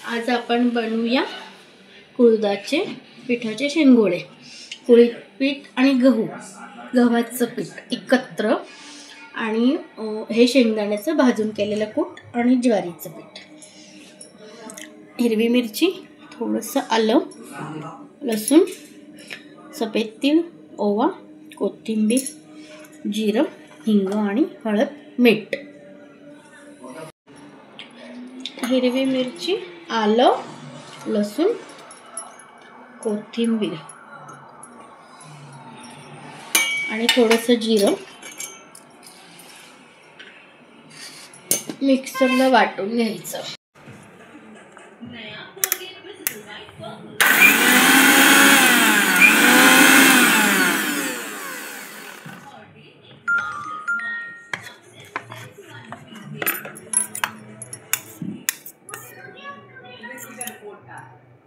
आज आपण बनवूया कुळदाचे पिठाचे शेंगोळे। कुळीत पीठ आणि गव्हाचं पीठ एकत्र आणि हे शेंगदाण्याचं भाजून केलेलं कूट आणि ज्वारीचं पीठ, हिरवी मिरची, थोडंसं आलं, लसूण, सफेद तीळ, ओवा, कोथिंबीर, जिरं, हिंग आणि हळद, मीठ। हिरवी मिरची, आलं, लसूण, कोथिंबीर आणि थोडंसं जिरं मिक्सरला वाटून घ्यायचं।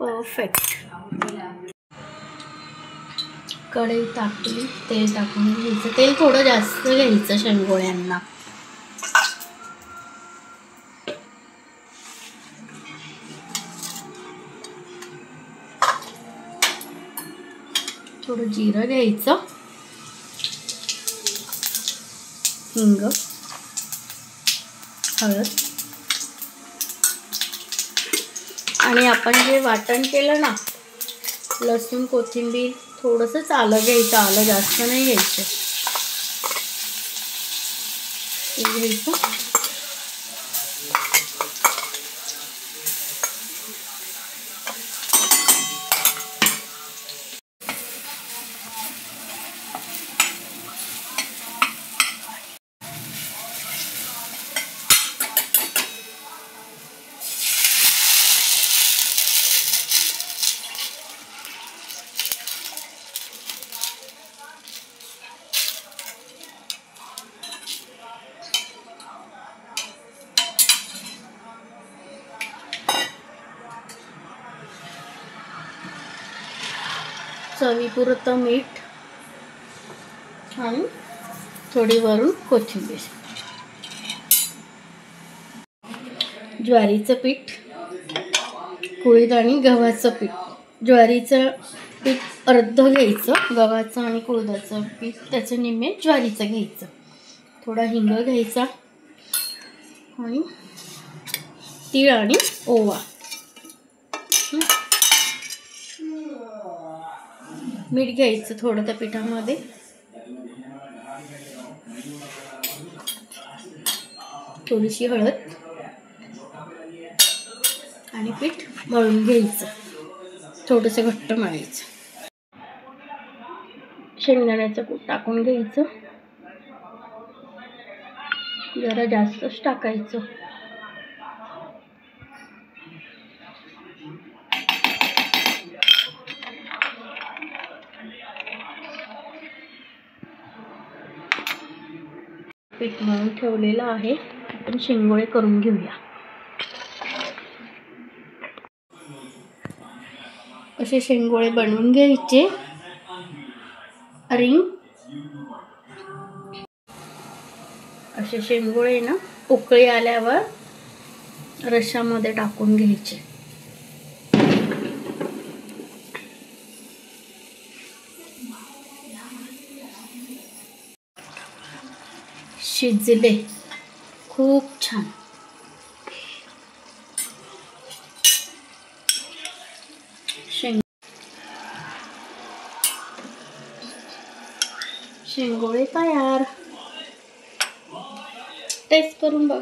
परफेक्ट। कढई टाकली, तेल टाकून घ्यायचं। तेल थोडं जास्त घ्यायचं शेंगोळ्यांना। थोडं जिरं घ्यायचं, हिंग, हळद आणि आपण जे वाटण केलं ना, लसूण, कोथिंबीर, थोडंसंच आलं घ्यायचं। आलं जास्त नाही घ्यायचं। हे घ्यायचं चवीपुरतं मीठ आणि थोडी वरून कोथिंबीर। ज्वारीचं पीठ, कुळीत आणि गव्हाचं पीठ। ज्वारीचं पीठ अर्ध घ्यायचं, गव्हाचं आणि कुळदाचं पीठ त्याचे निम्मे ज्वारीचं घ्यायचं। थोडा हिंग घ्यायचा आणि तीळ आणि ओवा, मीठ घ्यायचं थोडं त्या पिठामध्ये, थोडीशी हळद आणि पीठ मळून घ्यायचं। थोडंसं घट्ट मळायचं। शेंगदाण्याचं कूट टाकून घ्यायचं, जरा जास्तच टाकायचं। पीठ मळून ठेवलेलं आहे, आपण शेंगोळे करून घेऊया। असे शेंगोळे बनवून घ्यायचे। रिंग असे शेंगोळे ना उकळी आल्यावर रश्श्यामध्ये टाकून घ्यायचे। शिजले खूप छान। शेंगोळे तयार। टेस्ट करून बघ।